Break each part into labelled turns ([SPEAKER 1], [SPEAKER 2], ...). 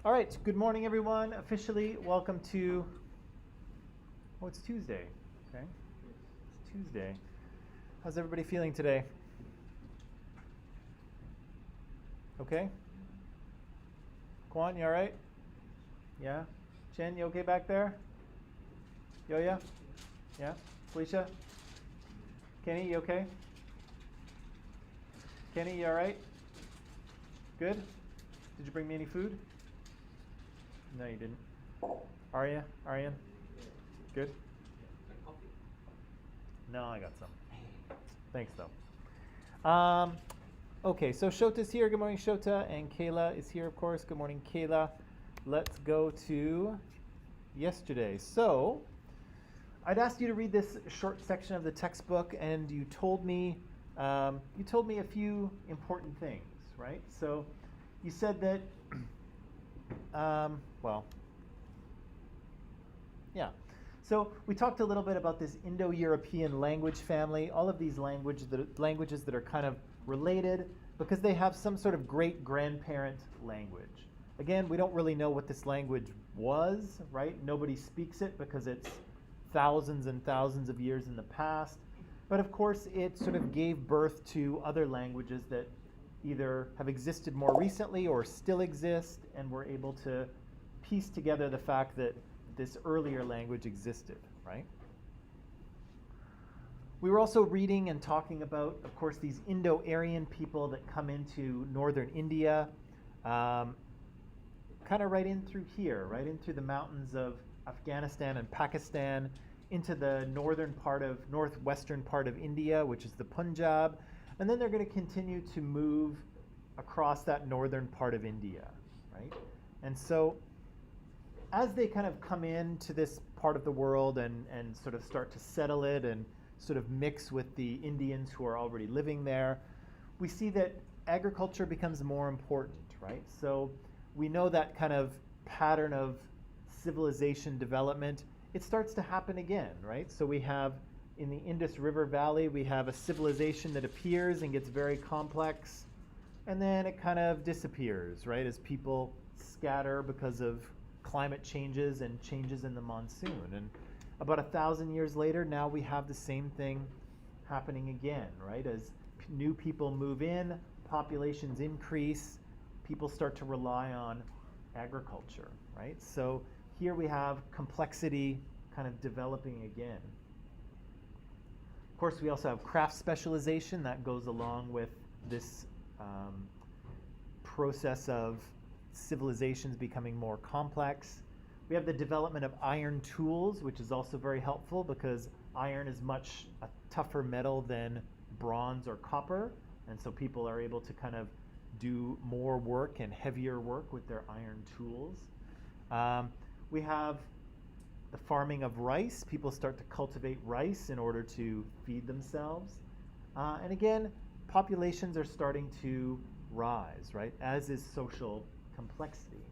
[SPEAKER 1] All right, good morning, everyone. Officially, welcome to. Oh, it's Tuesday. Okay, it's Tuesday. How's everybody feeling today? Okay. Kwan, you all right? Yeah. Chen, you okay back there? Yo-ya? Yeah. Felicia? Kenny, you okay? Kenny, you all right? Good. Did you bring me any food? No, you didn't. Arya? Aryan? Good? No, I got some. Thanks, though. Okay, so Shota's here. Good morning, Shota. And Kayla is here, of course. Good morning, Kayla. Let's go to yesterday. So, I'd asked you to read this short section of the textbook, and you told me a few important things, right? So, you said that, So we talked a little bit about this Indo-European language family, all of these languages that are kind of related because they have some sort of great-grandparent language. Again, we don't really know what this language was, right? Nobody speaks it because it's thousands and thousands of years in the past. But of course, it sort of gave birth to other languages that either have existed more recently or still exist, and we're able to piece together the fact that this earlier language existed, right? We were also reading and talking about, of course, these Indo-Aryan people that come into northern India, kind of right in through here, right in through the mountains of Afghanistan and Pakistan, into the northwestern part of India, which is the Punjab, and then they're going to continue to move across that northern part of India, right? And so as they kind of come into this part of the world and sort of start to settle it and sort of mix with the Indians who are already living there, we see that agriculture becomes more important, right? So we know that kind of pattern of civilization development, it starts to happen again, right? So we have in the Indus River Valley, we have a civilization that appears and gets very complex, and then it kind of disappears, right, as people scatter because of climate changes and changes in the monsoon. And about 1,000 years later, now we have the same thing happening again, right? As new people move in, populations increase, people start to rely on agriculture, right? So here we have complexity kind of developing again. Of course, we also have craft specialization that goes along with this process of civilizations becoming more complex. We have the development of iron tools, which is also very helpful because iron is much a tougher metal than bronze or copper, and so people are able to kind of do more work and heavier work with their iron tools. We have the farming of rice. People start to cultivate rice in order to feed themselves. And again, populations are starting to rise, right, as is social complexity.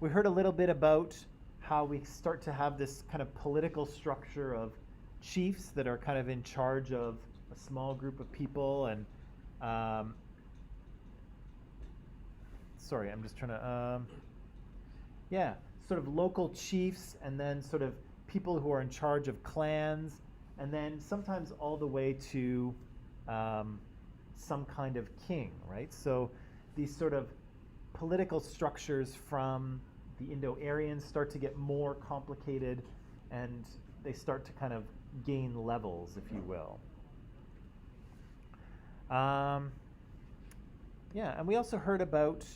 [SPEAKER 1] We heard a little bit about how we start to have this kind of political structure of chiefs that are kind of in charge of a small group of people, and sorry, I'm just trying to, sort of local chiefs, and then sort of people who are in charge of clans, and then sometimes all the way to some kind of king, right? So these sort of political structures from the Indo-Aryans start to get more complicated, and they start to kind of gain levels, if you will. And we also heard about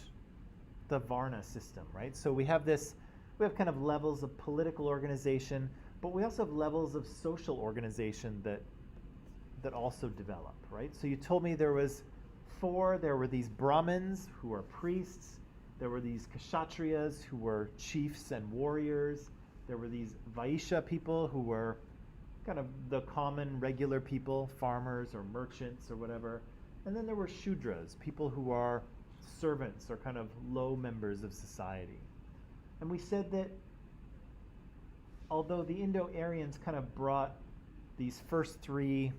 [SPEAKER 1] the Varna system, right? So we have kind of levels of political organization, but we also have levels of social organization that also develop, right? So you told me there were these Brahmins who are priests, there were these Kshatriyas who were chiefs and warriors, there were these Vaishya people who were kind of the common regular people, farmers or merchants or whatever, and then there were Shudras, people who are servants or kind of low members of society. And we said that although the Indo-Aryans kind of brought these first three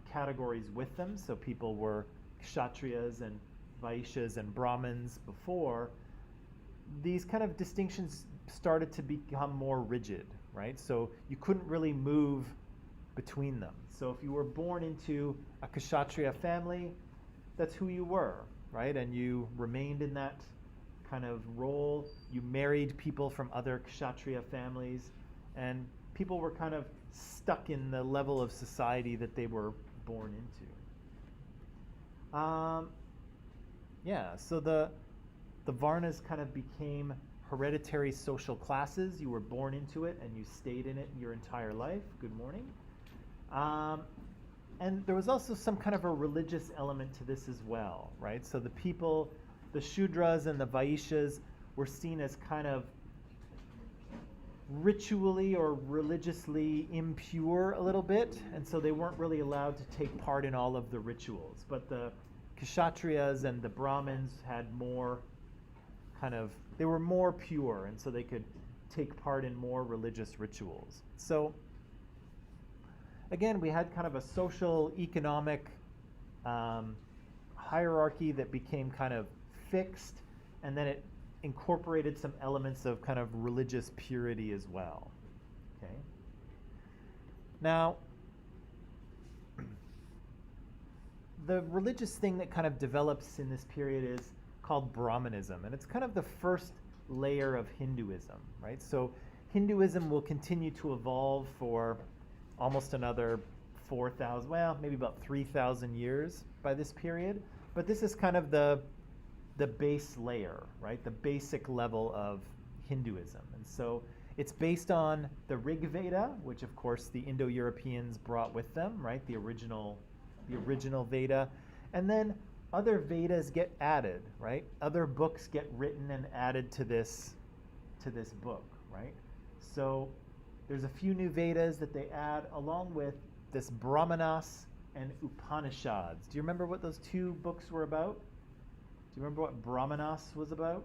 [SPEAKER 1] categories with them, so people were Kshatriyas and Vaishyas and Brahmins before, these kind of distinctions started to become more rigid, right? So you couldn't really move between them. So if you were born into a Kshatriya family, that's who you were, right? And you remained in that kind of role. You married people from other Kshatriya families, and people were kind of stuck in the level of society that they were born into. So the Varnas kind of became hereditary social classes. You were born into it and you stayed in it your entire life. Good morning. And there was also some kind of a religious element to this as well, right? So the people, the Shudras and the Vaishyas, were seen as kind of ritually or religiously impure a little bit, and so they weren't really allowed to take part in all of the rituals. But the Kshatriyas and the Brahmins had more they were more pure, and so they could take part in more religious rituals. So again, we had kind of a social, economic hierarchy that became kind of fixed, and then it incorporated some elements of kind of religious purity as well. Okay. Now, the religious thing that kind of develops in this period is called Brahmanism, and it's kind of the first layer of Hinduism, right? So Hinduism will continue to evolve for almost another 4,000, well, maybe about 3,000 years by this period, but this is kind of the base layer, right? The basic level of Hinduism. And so it's based on the Rig Veda, which of course the Indo-Europeans brought with them, right? The original Veda. And then other Vedas get added, right? Other books get written and added to this book, right? So there's a few new Vedas that they add along with this Brahmanas and Upanishads. Do you remember what those two books were about? Do you remember what Brahmanas was about?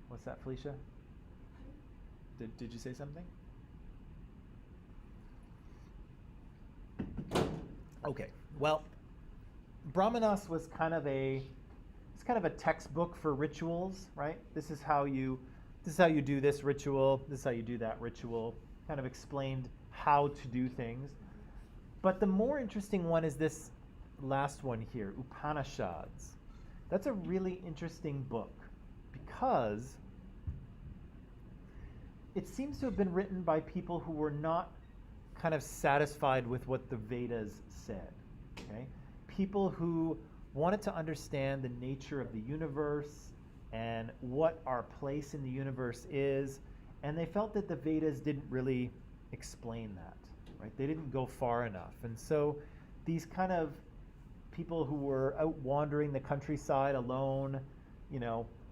[SPEAKER 1] What's that, Felicia? Did you say something? Okay. Well, Brahmanas was kind of a textbook for rituals, right? This is how you do this ritual, this is how you do that ritual. Kind of explained how to do things. But the more interesting one is this last one here, Upanishads. That's a really interesting book because it seems to have been written by people who were not kind of satisfied with what the Vedas said. Okay? People who wanted to understand the nature of the universe and what our place in the universe is, and they felt that the Vedas didn't really explain that, right? They didn't go far enough. And so these kind of people who were out wandering the countryside alone,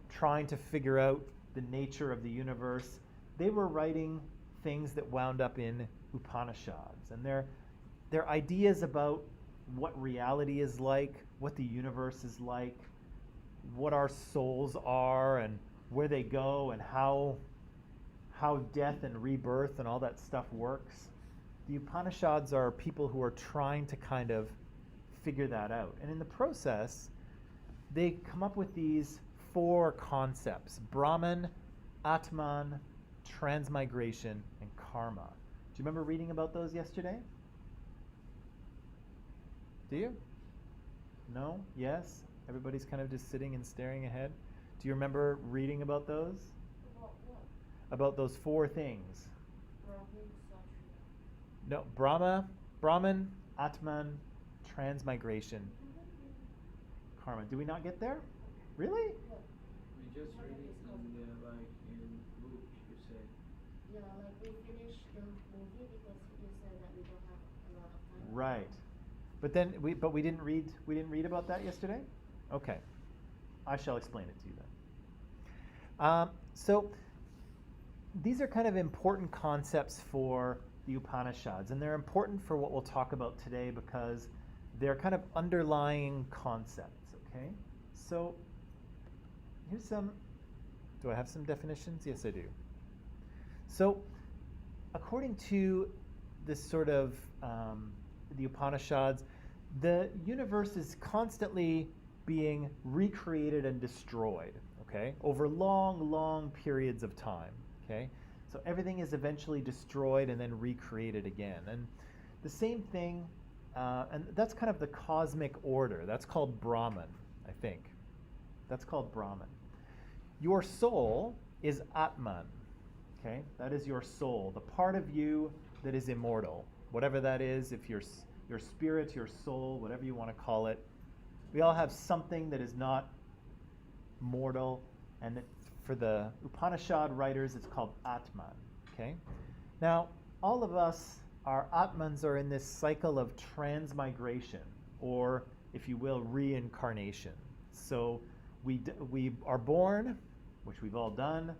[SPEAKER 1] trying to figure out the nature of the universe, they were writing things that wound up in Upanishads. And their ideas about what reality is like, what the universe is like, what our souls are, and where they go, and how death and rebirth and all that stuff works. The Upanishads are people who are trying to kind of figure that out. And in the process, they come up with these 4 concepts: Brahman, Atman, transmigration, and karma. Do you remember reading about those yesterday? Do you? No? Yes? Everybody's kind of just sitting and staring ahead. Do you remember reading about those?
[SPEAKER 2] About what?
[SPEAKER 1] About those 4 things. No, Brahman, Atman, transmigration, karma. Do we not get there? Really?
[SPEAKER 3] We just read it in books, you said.
[SPEAKER 2] Yeah, like we finished the movie because you said that we don't have a lot of time.
[SPEAKER 1] Right. But we didn't read about that yesterday? Okay. I shall explain it to you then. So these are kind of important concepts for the Upanishads, and they're important for what we'll talk about today because they're kind of underlying concepts, okay? So here's do I have some definitions? Yes, I do. So according to this sort of the Upanishads, the universe is constantly being recreated and destroyed, okay, over long, long periods of time, okay? So everything is eventually destroyed and then recreated again. And the same thing, and that's kind of the cosmic order. That's called Brahman, I think. That's called Brahman. Your soul is Atman, okay? That is your soul, the part of you that is immortal, whatever that is, if your spirit, your soul, whatever you want to call it. We all have something that is not mortal, and for the Upanishad writers, it's called Atman, okay? Now, all of us, our Atmans are in this cycle of transmigration, or, if you will, reincarnation. So we are born, which we've all done.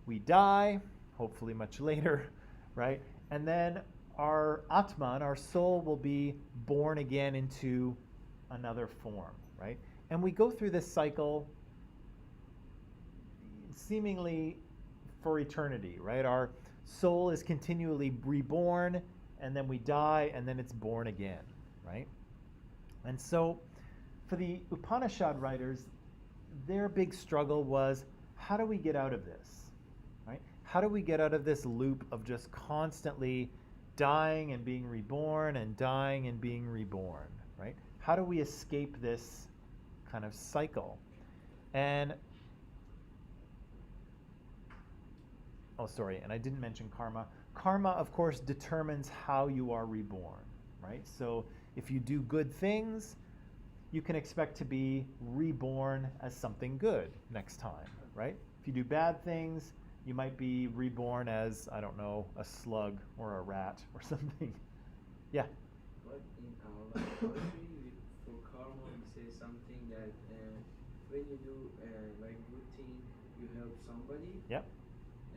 [SPEAKER 1] We die, hopefully much later, right? And then our Atman, our soul, will be born again into another form, right? And we go through this cycle seemingly for eternity, right? Our soul is continually reborn, and then we die, and then it's born again, right? And so for the Upanishad writers, their big struggle was, how do we get out of this, right? How do we get out of this loop of just constantly dying and being reborn and dying and being reborn, right? How do we escape this kind of cycle? And and I didn't mention karma. Karma, of course, determines how you are reborn, right? So if you do good things, you can expect to be reborn as something good next time, right? If you do bad things, you might be reborn as, I don't know, a slug or a rat or something. Yeah?
[SPEAKER 3] But in our poetry, for karma, we say something that when you do like good thing, you help somebody.
[SPEAKER 1] Yep.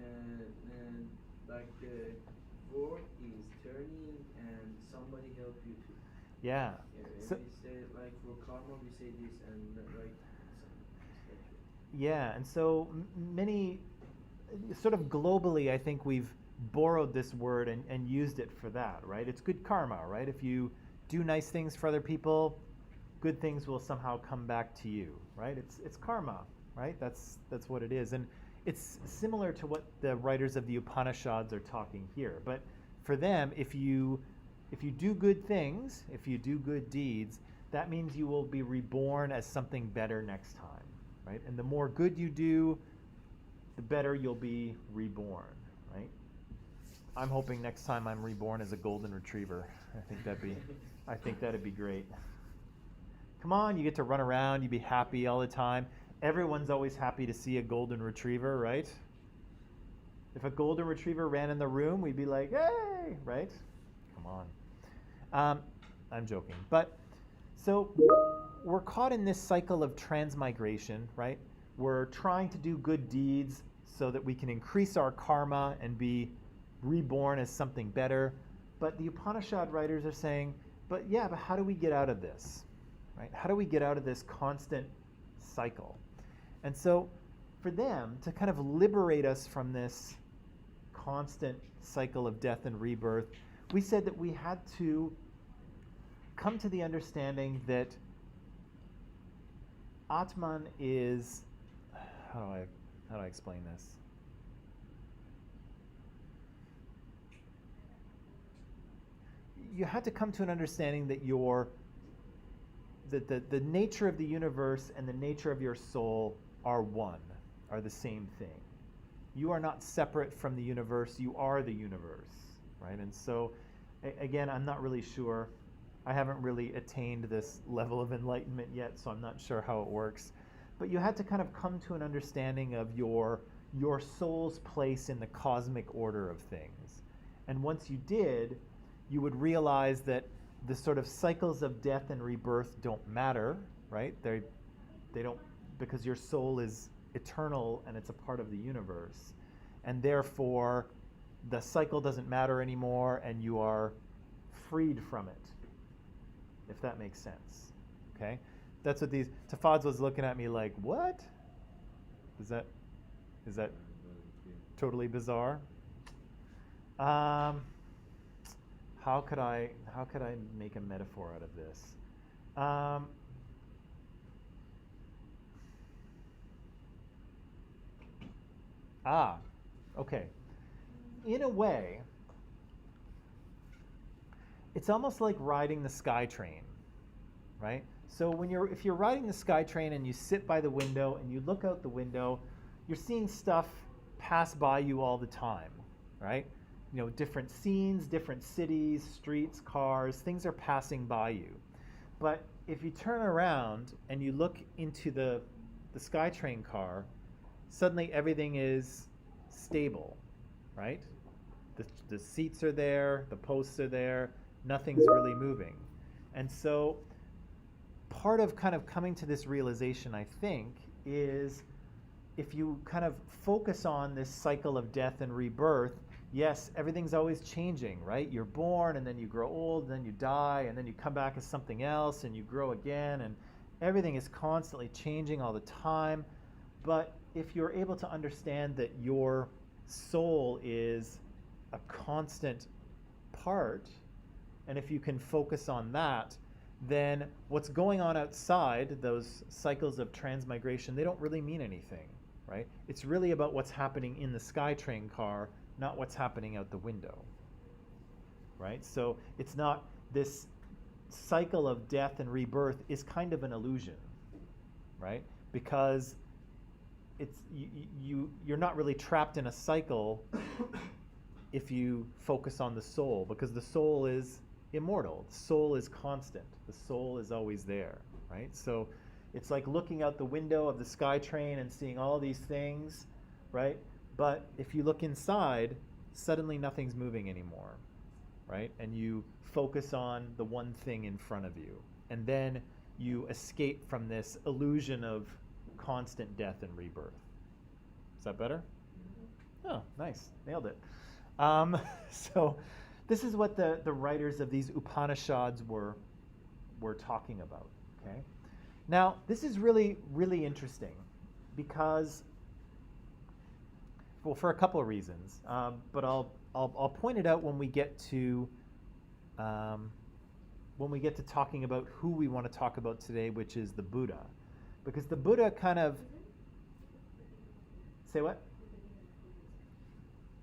[SPEAKER 3] And like the world is turning and somebody help you too.
[SPEAKER 1] Yeah.
[SPEAKER 3] And
[SPEAKER 1] So,
[SPEAKER 3] we say like for karma we say this and like
[SPEAKER 1] yeah, and so many, sort of globally, I think we've borrowed this word and used it for that, right? It's good karma, right? If you do nice things for other people, good things will somehow come back to you, right? It's karma, right? That's what it is. And it's similar to what the writers of the Upanishads are talking here. But for them, if you do good things, if you do good deeds, that means you will be reborn as something better next time, right? And the more good you do, the better you'll be reborn, right? I'm hoping next time I'm reborn as a golden retriever. I think that'd be great. Come on, you get to run around, you be happy all the time. Everyone's always happy to see a golden retriever, right? If a golden retriever ran in the room, we'd be like, hey, right? Come on. I'm joking. But so we're caught in this cycle of transmigration, right? We're trying to do good deeds so that we can increase our karma and be reborn as something better. But the Upanishad writers are saying, but how do we get out of this, right? How do we get out of this constant cycle? And so for them to kind of liberate us from this constant cycle of death and rebirth, we said that we had to come to the understanding that Atman is, how do I explain this? You had to come to an understanding that the nature of the universe and the nature of your soul are one, are the same thing. You are not separate from the universe, you are the universe, right? And so, again, I'm not really sure. I haven't really attained this level of enlightenment yet, so I'm not sure how it works. But you had to kind of come to an understanding of your soul's place in the cosmic order of things. And once you did, you would realize that the sort of cycles of death and rebirth don't matter, right? They don't, because your soul is eternal and it's a part of the universe. And therefore, the cycle doesn't matter anymore and you are freed from it, if that makes sense, okay? That's what these, Tafadz was looking at me like, what? Is that totally bizarre? How could I make a metaphor out of this? Um, okay. In a way, it's almost like riding the SkyTrain, right? So if you're riding the SkyTrain and you sit by the window and you look out the window, you're seeing stuff pass by you all the time, right? You know, different scenes, different cities, streets, cars, things are passing by you. But if you turn around and you look into the SkyTrain car, suddenly everything is stable, right? The seats are there, the posts are there, nothing's really moving. And so part of kind of coming to this realization, I think, is if you kind of focus on this cycle of death and rebirth, yes, everything's always changing, right? You're born and then you grow old and then you die and then you come back as something else and you grow again, and everything is constantly changing all the time. But if you're able to understand that your soul is a constant part, and if you can focus on that, then what's going on outside, those cycles of transmigration, they don't really mean anything, right? It's really about what's happening in the SkyTrain car, not what's happening out the window, right? So it's not this cycle of death and rebirth is kind of an illusion, right? Because you're not really trapped in a cycle if you focus on the soul, because the soul is immortal. The soul is constant. The soul is always there, right? So it's like looking out the window of the SkyTrain and seeing all these things, right? But if you look inside, suddenly nothing's moving anymore, right? And you focus on the one thing in front of you. And then you escape from this illusion of constant death and rebirth. Is that better? Oh, nice. Nailed it. So this is what the writers of these Upanishads were talking about, okay? Now, this is really, really interesting because, well, for a couple of reasons, but I'll point it out when we get to talking about who we want to talk about today, which is the Buddha, because the Buddha kind of say what?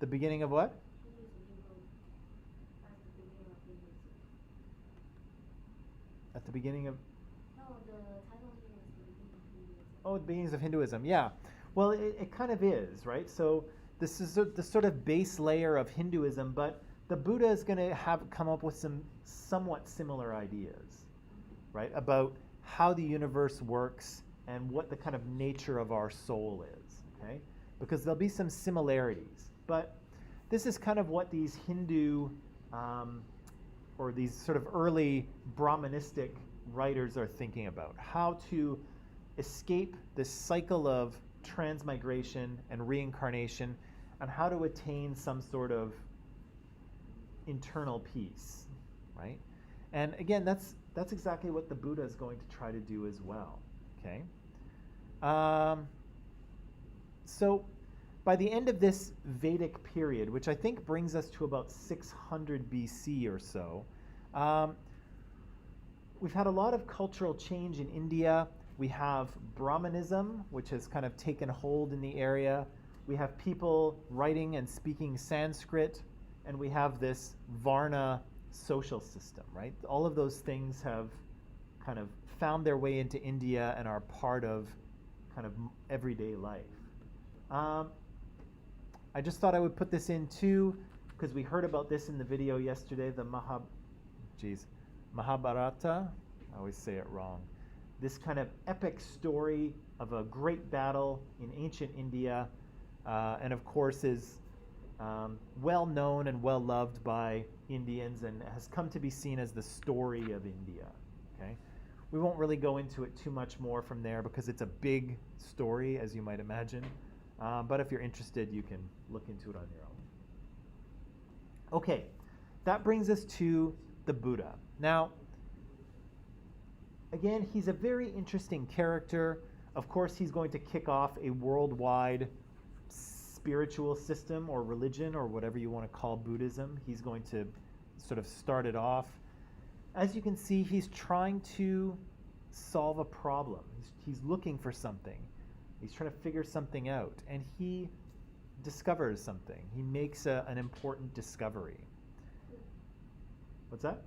[SPEAKER 1] The beginning of what? At the beginning of?
[SPEAKER 2] No, the title here is the beginning of Hinduism.
[SPEAKER 1] Oh, the beginnings of Hinduism, yeah. Well, it kind of is, right? So this is the sort of base layer of Hinduism, but the Buddha is going to have come up with some somewhat similar ideas, right? About how the universe works and what the kind of nature of our soul is, okay? Because there'll be some similarities. But this is kind of what these Hindu or these sort of early Brahmanistic writers are thinking about, how to escape this cycle of transmigration and reincarnation, and how to attain some sort of internal peace, right? And again, that's exactly what the Buddha is going to try to do as well, okay? So by the end of this Vedic period, which I think brings us to about 600 BC or so, we've had a lot of cultural change in India. We have Brahmanism, which has kind of taken hold in the area. We have people writing and speaking Sanskrit, and we have this Varna social system, right? All of those things have kind of found their way into India and are part of kind of everyday life. I just thought I would put this in too, because we heard about this in the video yesterday, the Mahabharata. I always say it wrong. This kind of epic story of a great battle in ancient India, and of course is well known and well loved by Indians, and has come to be seen as the story of India. Okay, we won't really go into it too much more from there because it's a big story, as you might imagine. But if you're interested, you can look into it on your own. Okay, that brings us to the Buddha. Now, again, he's a very interesting character. Of course, he's going to kick off a worldwide spiritual system or religion or whatever you want to call Buddhism. He's going to sort of start it off. as you can see, he's trying to solve a problem. He's looking for something. He's trying to figure something out, and he discovers something. He makes an important discovery. What's that?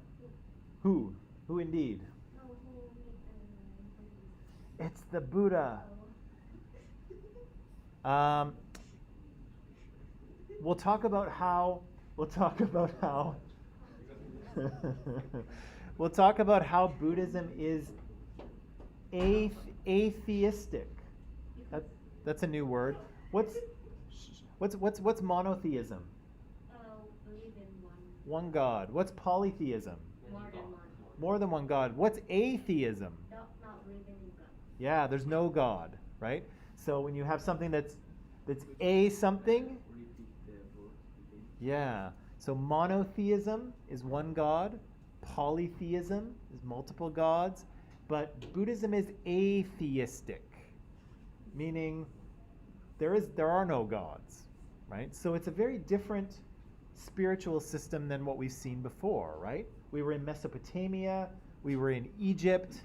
[SPEAKER 1] Who? Who indeed?
[SPEAKER 2] No, who
[SPEAKER 1] It's the Buddha. We'll talk about how we'll talk about how Buddhism is atheistic. That's a new word. What's monotheism?
[SPEAKER 2] believe in
[SPEAKER 1] One God. What's polytheism?
[SPEAKER 2] more than one.
[SPEAKER 1] More than one God. What's atheism?
[SPEAKER 2] Not believing in God.
[SPEAKER 1] Yeah, there's no God, right? So when you have something that's a something,
[SPEAKER 3] Repeat the word again.
[SPEAKER 1] yeah. So monotheism is one God, polytheism is multiple gods, but Buddhism is atheistic, meaning there are no gods, right? So it's a very different spiritual system than what we've seen before, right? We were in Mesopotamia, we were in Egypt,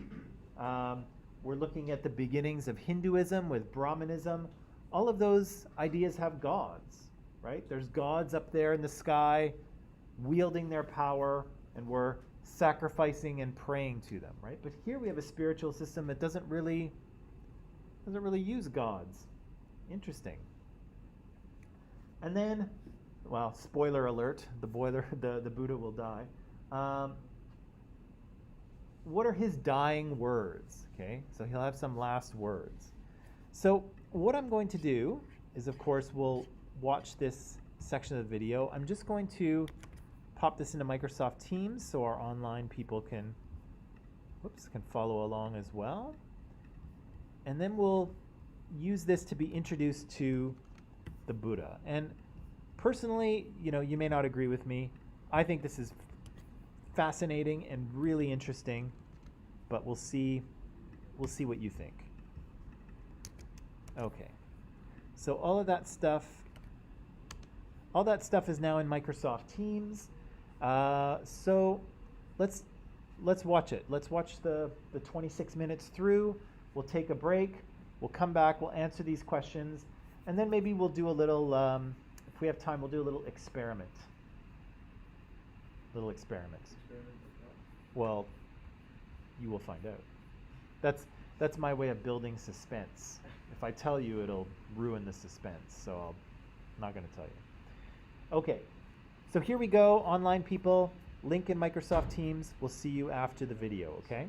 [SPEAKER 1] we're looking at the beginnings of Hinduism with Brahmanism. All of those ideas have gods, right? There's gods up there in the sky wielding their power, and we're sacrificing and praying to them, right? But here we have a spiritual system that doesn't really use gods. Interesting. And then, well, spoiler alert, the Buddha will die. What are his dying words? Okay, so he'll have some last words. So what I'm going to do is, of course, we'll watch this section of the video. I'm just going to pop this into Microsoft Teams so our online people can follow along as well. And then we'll use this to be introduced to the Buddha. And personally, you may not agree with me. I think this is fascinating and really interesting, but we'll see what you think. Okay. So all that stuff is now in Microsoft Teams. So let's watch it. Let's watch the 26 minutes through. We'll take a break. We'll come back. We'll answer these questions, and then maybe we'll do a little. If we have time, we'll do a little experiment.
[SPEAKER 3] Experiment with what?
[SPEAKER 1] Well, you will find out. That's my way of building suspense. If I tell you, it'll ruin the suspense, so I'm not going to tell you. Okay, so here we go, online people. Link in Microsoft Teams. We'll see you after the video, okay?
[SPEAKER 3] Okay.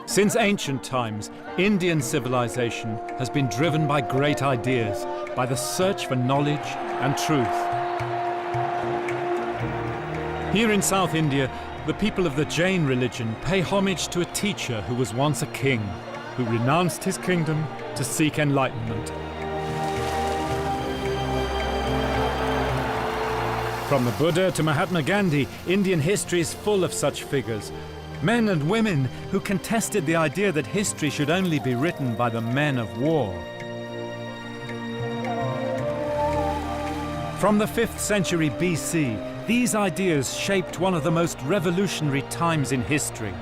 [SPEAKER 4] Since ancient times, Indian civilization has been driven by great ideas, by the search for knowledge and truth. Here in South India, the people of the Jain religion pay homage to a teacher who was once a king, who renounced his kingdom to seek enlightenment. From the Buddha to Mahatma Gandhi, Indian history is full of such figures. Men and women who contested the idea that history should only be written by the men of war. From the 5th century BC, these ideas shaped one of the most revolutionary times in history,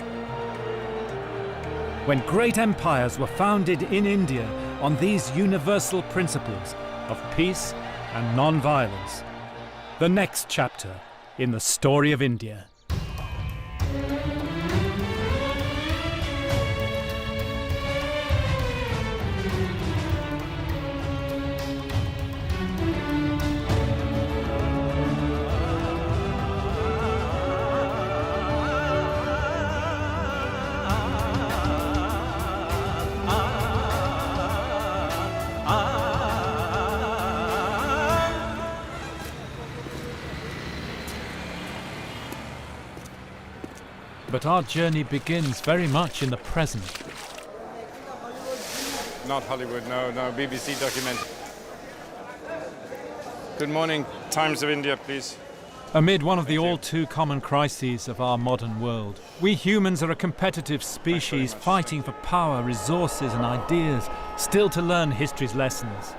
[SPEAKER 4] when great empires were founded in India on these universal principles of peace and non-violence. The next chapter in the story of India. But our journey begins very much in the present.
[SPEAKER 5] Not Hollywood, no, BBC documentary. Good morning, Times of India, please.
[SPEAKER 4] Amid one of the all-too-common crises of our modern world, we humans are a competitive species fighting for power, resources and ideas, still to learn history's lessons.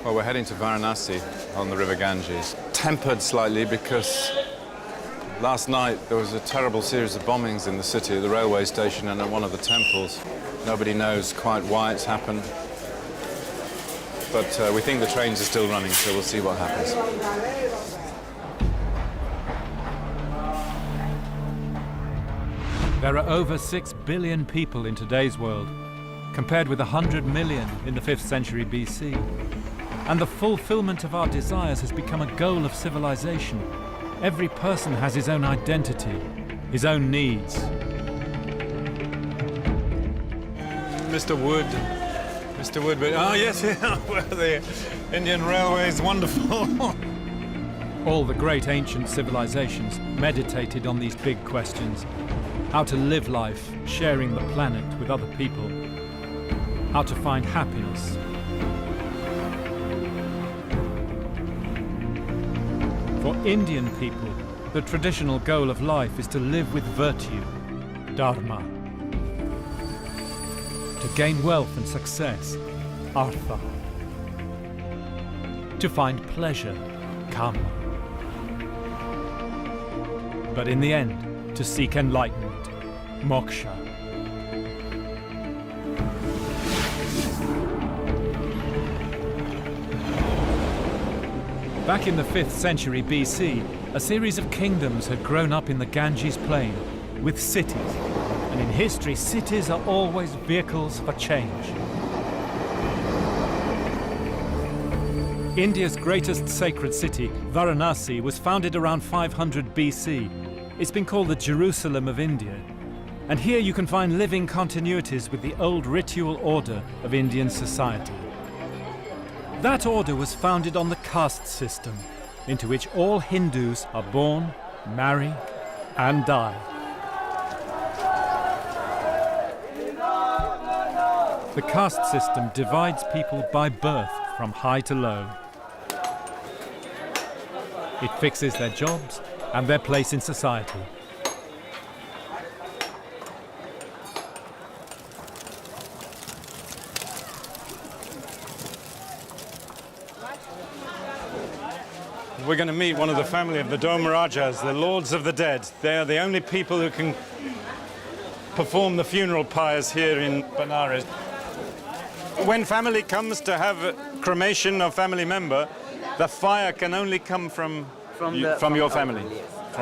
[SPEAKER 5] Well, we're heading to Varanasi on the River Ganges. Tempered slightly because last night there was a terrible series of bombings in the city, at the railway station and at one of the temples. Nobody knows quite why it's happened. But we think the trains are still running, so we'll see what happens.
[SPEAKER 4] There are over 6 billion people in today's world, compared with 100 million in the 5th century BC. And the fulfillment of our desires has become a goal of civilization. Every person has his own identity, his own needs.
[SPEAKER 5] Mr. Wood. Mr. Wood, oh yes, yeah, well, the Indian Railway is wonderful.
[SPEAKER 4] All the great ancient civilizations meditated on these big questions. How to live life, sharing the planet with other people. How to find happiness. For Indian people, the traditional goal of life is to live with virtue, dharma. To gain wealth and success, artha. To find pleasure, kama. But in the end, to seek enlightenment, moksha. Back in the 5th century BC, a series of kingdoms had grown up in the Ganges plain, with cities. And in history, cities are always vehicles for change. India's greatest sacred city, Varanasi, was founded around 500 BC. It's been called the Jerusalem of India. And here you can find living continuities with the old ritual order of Indian society. That order was founded on the caste system, into which all Hindus are born, marry, and die. The caste system divides people by birth from high to low. It fixes their jobs and their place in society.
[SPEAKER 5] We're going to meet one of the family of the Dharmarajas, the Lords of the Dead. They are the only people who can perform the funeral pyres here in Benares. When family comes to have a cremation of family member, the fire can only come from your family.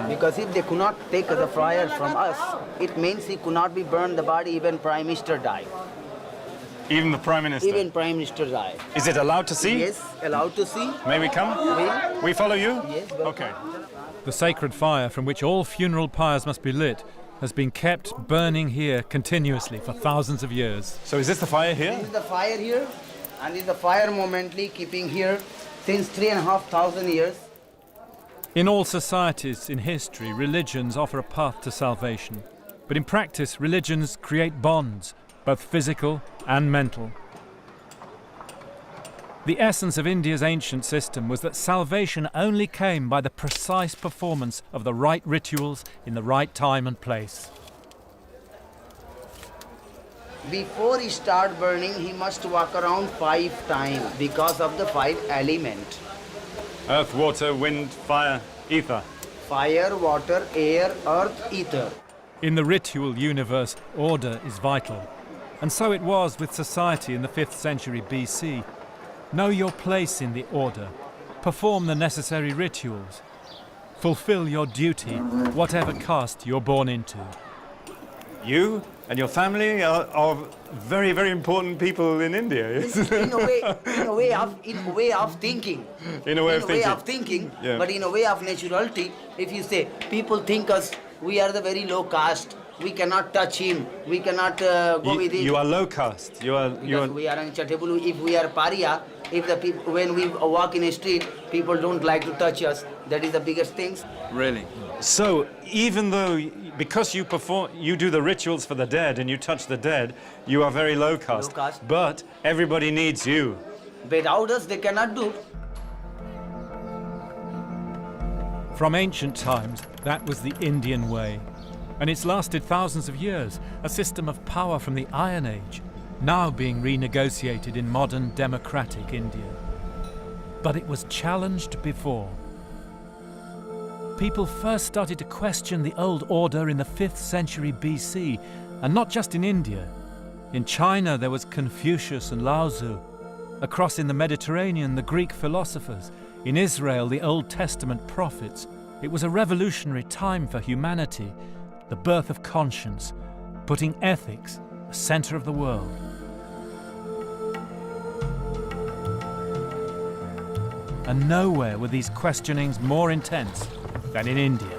[SPEAKER 6] Because if they could not take the fire from us, it means he could not be burned the body, even Prime Minister died.
[SPEAKER 5] Even the Prime Minister?
[SPEAKER 6] Even Prime Minister died.
[SPEAKER 5] Is it allowed to see?
[SPEAKER 6] Yes, allowed to see.
[SPEAKER 5] May we come? We follow you?
[SPEAKER 6] Yes.
[SPEAKER 5] Okay.
[SPEAKER 4] The sacred fire from which all funeral pyres must be lit has been kept burning here continuously for thousands of years.
[SPEAKER 5] So is this the fire here?
[SPEAKER 6] This is the fire here, and this is the fire momently keeping here since 3,500 years.
[SPEAKER 4] In all societies in history, religions offer a path to salvation. But in practice, religions create bonds, both physical and mental. The essence of India's ancient system was that salvation only came by the precise performance of the right rituals in the right time and place.
[SPEAKER 6] Before he start burning, he must walk around 5 times because of the 5 elements.
[SPEAKER 5] Earth, water, wind, fire, ether.
[SPEAKER 6] Fire, water, air, earth, ether.
[SPEAKER 4] In the ritual universe, order is vital. And so it was with society in the 5th century BC. Know your place in the order. Perform the necessary rituals. Fulfill your duty, whatever caste you're born into.
[SPEAKER 5] You and your family are very, very important people in India. Yes?
[SPEAKER 6] In a way of thinking.
[SPEAKER 5] In a way of
[SPEAKER 6] thinking,
[SPEAKER 5] yeah.
[SPEAKER 6] But in a way of naturality, if you say, people think us, we are the very low caste, we cannot touch him, we cannot go with him.
[SPEAKER 5] You are low caste. We are
[SPEAKER 6] untouchable. If we are pariah, if the people, when we walk in a street, people don't like to touch us. That is the biggest thing.
[SPEAKER 5] Really? So even though, because you do the rituals for the dead and you touch the dead, you are very low caste.
[SPEAKER 6] Low caste.
[SPEAKER 5] But everybody needs you.
[SPEAKER 6] Without us, they cannot do.
[SPEAKER 4] From ancient times, that was the Indian way. And it's lasted thousands of years, a system of power from the Iron Age, now being renegotiated in modern democratic India. But it was challenged before. People first started to question the old order in the 5th century BC, and not just in India. In China there was Confucius and Laozi. Across in the Mediterranean, the Greek philosophers. In Israel, the Old Testament prophets. It was a revolutionary time for humanity, the birth of conscience, putting ethics at the center of the world. And nowhere were these questionings more intense than in India.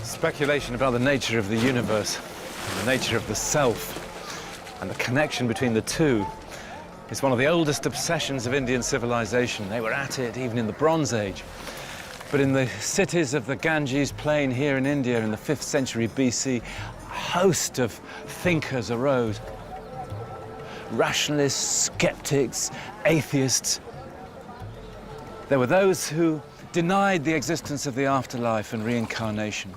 [SPEAKER 5] Speculation about the nature of the universe, and the nature of the self, and the connection between the two is one of the oldest obsessions of Indian civilization. They were at it even in the Bronze Age. But in the cities of the Ganges plain here in India in the 5th century BC, a host of thinkers arose. Rationalists, skeptics, atheists. There were those who denied the existence of the afterlife and reincarnation.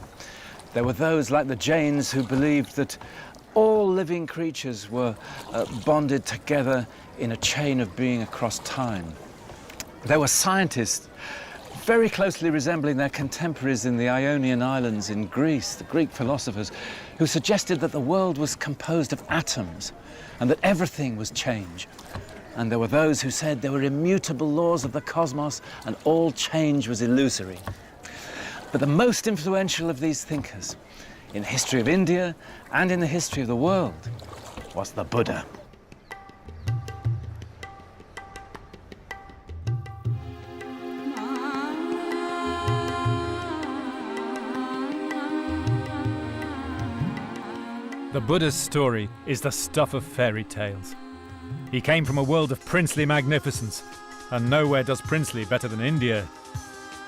[SPEAKER 5] There were those like the Jains who believed that all living creatures were bonded together in a chain of being across time. There were scientists very closely resembling their contemporaries in the Ionian Islands in Greece, the Greek philosophers, who suggested that the world was composed of atoms and that everything was change. And there were those who said there were immutable laws of the cosmos and all change was illusory. But the most influential of these thinkers in the history of India and in the history of the world was the Buddha.
[SPEAKER 4] The Buddha's story is the stuff of fairy tales. He came from a world of princely magnificence, and nowhere does princely better than India.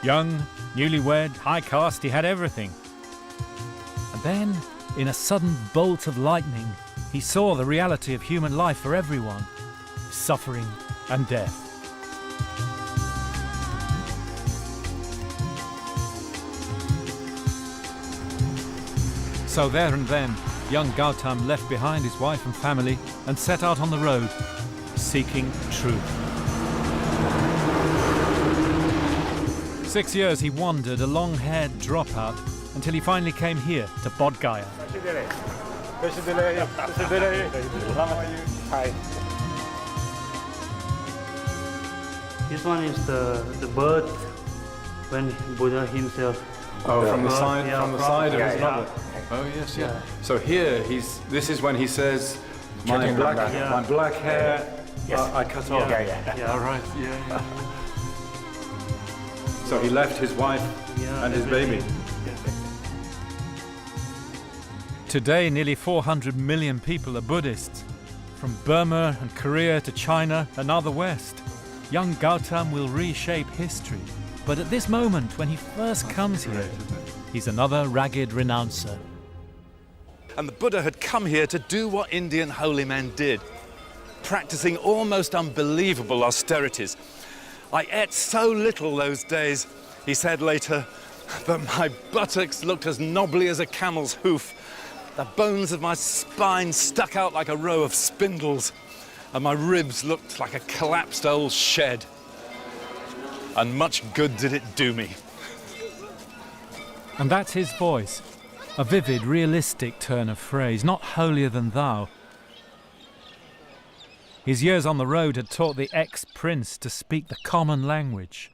[SPEAKER 4] Young, newlywed, high caste, he had everything. And then, in a sudden bolt of lightning, he saw the reality of human life for everyone, suffering and death. So there and then, young Gautam left behind his wife and family and set out on the road, seeking truth. 6 years he wandered, a long-haired dropout, until he finally came here to Bodh Gaya.
[SPEAKER 7] Hi. This one is the birth when Buddha himself.
[SPEAKER 5] Oh, from the side,
[SPEAKER 7] yeah,
[SPEAKER 5] from the side of his
[SPEAKER 7] yeah.
[SPEAKER 5] mother. Oh yes, yeah. So here this is when he says, my black hair, I cut off.
[SPEAKER 7] Yeah.
[SPEAKER 5] All right. Yeah. So he left his wife and his baby.
[SPEAKER 4] Today, nearly 400 million people are Buddhists. From Burma and Korea to China and now the West. Young Gautam will reshape history. But at this moment, when he first comes here, he's another ragged renouncer.
[SPEAKER 5] And the Buddha had come here to do what Indian holy men did, practicing almost unbelievable austerities. I ate so little those days, he said later, that my buttocks looked as knobbly as a camel's hoof. The bones of my spine stuck out like a row of spindles, and my ribs looked like a collapsed old shed. And much good did it do me.
[SPEAKER 4] And that's his voice, a vivid, realistic turn of phrase, not holier than thou. His years on the road had taught the ex-prince to speak the common language.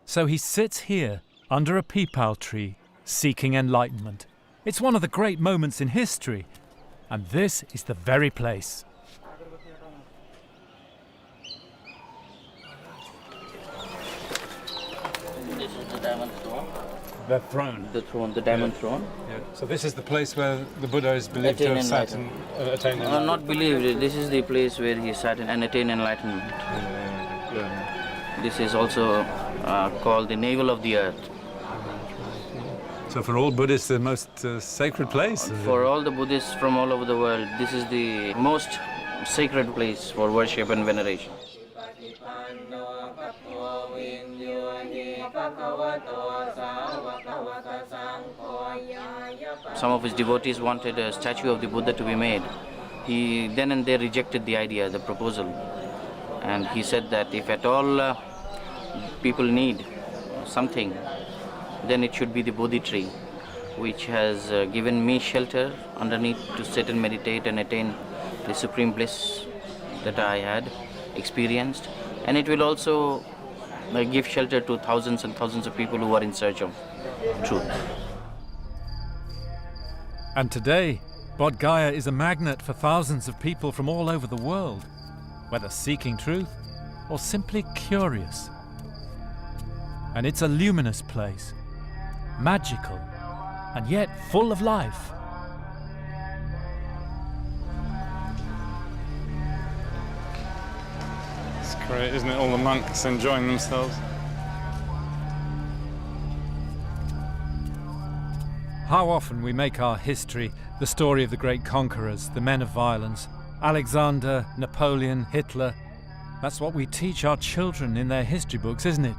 [SPEAKER 4] So he sits here, under a peepal tree, seeking enlightenment. It's one of the great moments in history, and this is the very place.
[SPEAKER 7] This is the diamond throne.
[SPEAKER 5] The throne.
[SPEAKER 7] The throne, the diamond throne.
[SPEAKER 5] Yeah. So this is the place where the Buddha is believed to have sat and attained enlightenment.
[SPEAKER 7] Not believed. This is the place where he sat and attained enlightenment. This is also called the navel of the earth.
[SPEAKER 5] So for all Buddhists, the most sacred place?
[SPEAKER 7] For all the Buddhists from all over the world, this is the most sacred place for worship and veneration. Some of his devotees wanted a statue of the Buddha to be made. He then and there rejected the idea, the proposal. And he said that if at all people need something, then it should be the Bodhi tree, which has given me shelter underneath to sit and meditate and attain the supreme bliss that I had experienced. And it will also give shelter to thousands and thousands of people who are in search of truth.
[SPEAKER 4] And today, Bodh Gaya is a magnet for thousands of people from all over the world, whether seeking truth or simply curious. And it's a luminous place, magical, and yet full of life.
[SPEAKER 5] It's great, isn't it? All the monks enjoying themselves.
[SPEAKER 4] How often we make our history the story of the great conquerors, the men of violence, Alexander, Napoleon, Hitler. That's what we teach our children in their history books, isn't it?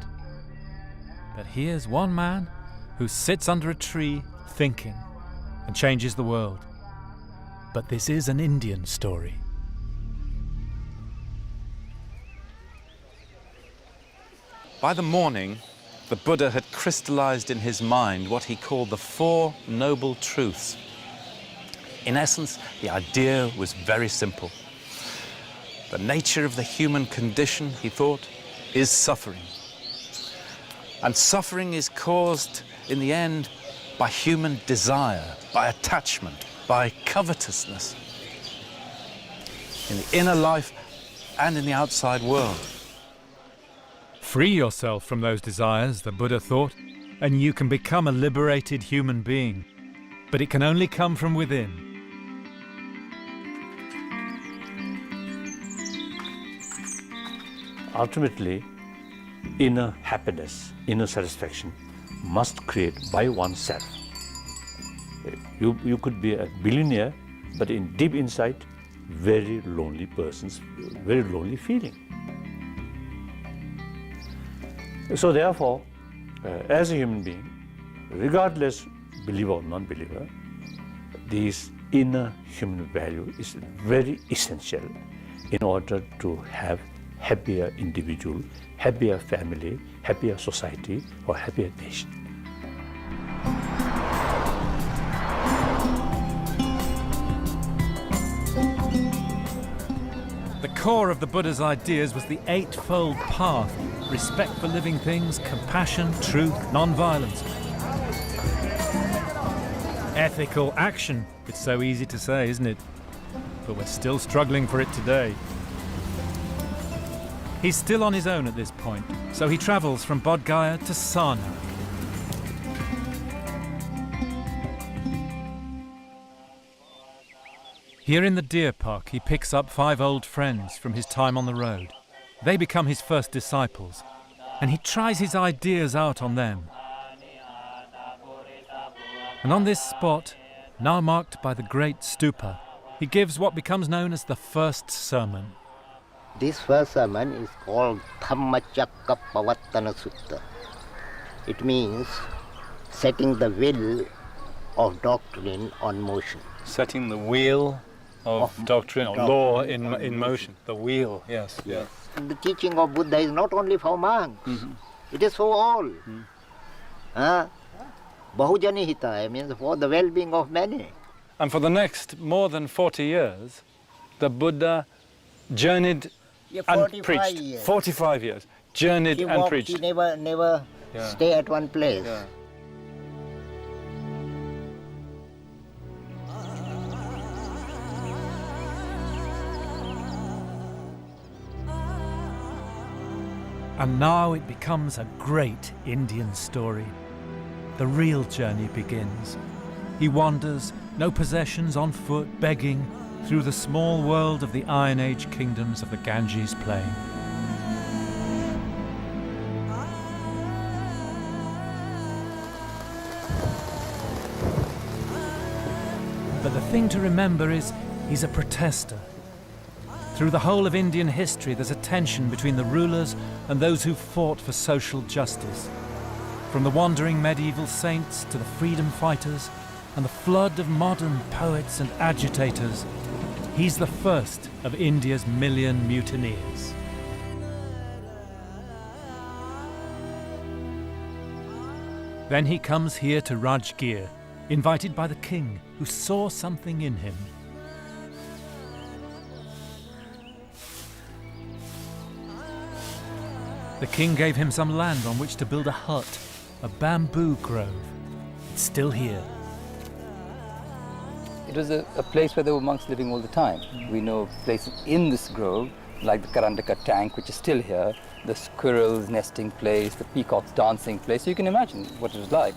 [SPEAKER 4] But here's one man who sits under a tree thinking and changes the world. But this is an Indian story.
[SPEAKER 5] By the morning, the Buddha had crystallized in his mind what he called the Four Noble Truths. In essence, the idea was very simple. The nature of the human condition, he thought, is suffering. And suffering is caused, in the end, by human desire, by attachment, by covetousness, in the inner life and in the outside world.
[SPEAKER 4] Free yourself from those desires, the Buddha thought, and you can become a liberated human being. But it can only come from within.
[SPEAKER 8] Ultimately, inner happiness, inner satisfaction must create by oneself. You could be a billionaire, but in deep inside, very lonely persons, very lonely feeling. So therefore, as a human being, regardless believer or non-believer, this inner human value is very essential in order to have happier individual, happier family, happier society, or happier nation.
[SPEAKER 4] The core of the Buddha's ideas was the Eightfold Path: respect for living things, compassion, truth, non-violence. Ethical action. It's so easy to say, isn't it? But we're still struggling for it today. He's still on his own at this point, so he travels from Bodh Gaya to Sarna. Here in the deer park, he picks up 5 old friends from his time on the road. They become his first disciples, and he tries his ideas out on them. And on this spot, now marked by the great stupa, he gives what becomes known as the first sermon.
[SPEAKER 9] This first sermon is called Dhammacakkappavattana Sutta. It means setting the wheel of doctrine on motion.
[SPEAKER 5] Setting the wheel of doctrine or law in motion. The wheel, yes.
[SPEAKER 9] Yes. The teaching of Buddha is not only for monks, it is for all. Bahujani Hitaya means for the well-being of many.
[SPEAKER 5] And for the next more than 40 years, the Buddha journeyed and preached.
[SPEAKER 9] Years.
[SPEAKER 5] 45 years. Journeyed
[SPEAKER 9] He
[SPEAKER 5] and
[SPEAKER 9] walked,
[SPEAKER 5] preached.
[SPEAKER 9] he never stay at one place.
[SPEAKER 5] Yeah.
[SPEAKER 4] And now it becomes a great Indian story. The real journey begins. He wanders, no possessions, on foot, begging, through the small world of the Iron Age kingdoms of the Ganges plain. But the thing to remember is he's a protester. Through the whole of Indian history, there's a tension between the rulers and those who fought for social justice. From the wandering medieval saints to the freedom fighters and the flood of modern poets and agitators, he's the first of India's million mutineers. Then he comes here to Rajgir, invited by the king, who saw something in him. The king gave him some land on which to build a hut, a bamboo grove. It's still here.
[SPEAKER 10] It was a place where there were monks living all the time. We know places in this grove, like the Karandaka tank, which is still here, the squirrels' nesting place, the peacocks' dancing place. So you can imagine what it was like.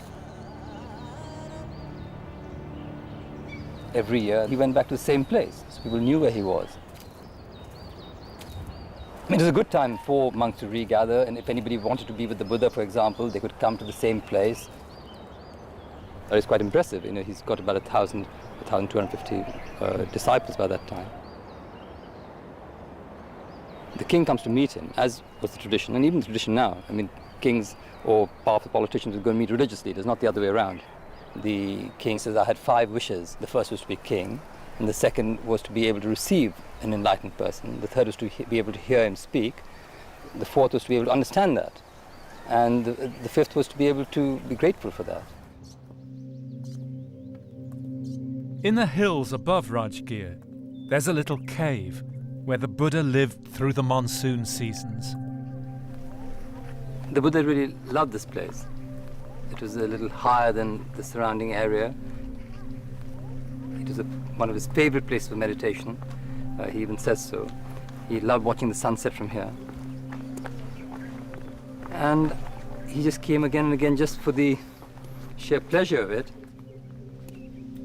[SPEAKER 10] Every year, he went back to the same place, so people knew where he was. I mean, it was a good time for monks to regather, and if anybody wanted to be with the Buddha, for example, they could come to the same place. It's quite impressive. You know, he's got about 1,250 disciples by that time. The king comes to meet him, as was the tradition, and even the tradition now. I mean, kings or powerful politicians would go and meet religious leaders, not the other way around. The king says, I had 5 wishes. The first was to be king, and the second was to be able to receive an enlightened person. The third was to be able to hear him speak. The fourth was to be able to understand that. And the fifth was to be able to be grateful for that.
[SPEAKER 4] In the hills above Rajgir, there's a little cave where the Buddha lived through the monsoon seasons.
[SPEAKER 10] The Buddha really loved this place. It was a little higher than the surrounding area. It was one of his favorite places for meditation. He even says so. He loved watching the sunset from here. And he just came again and again just for the sheer pleasure of it.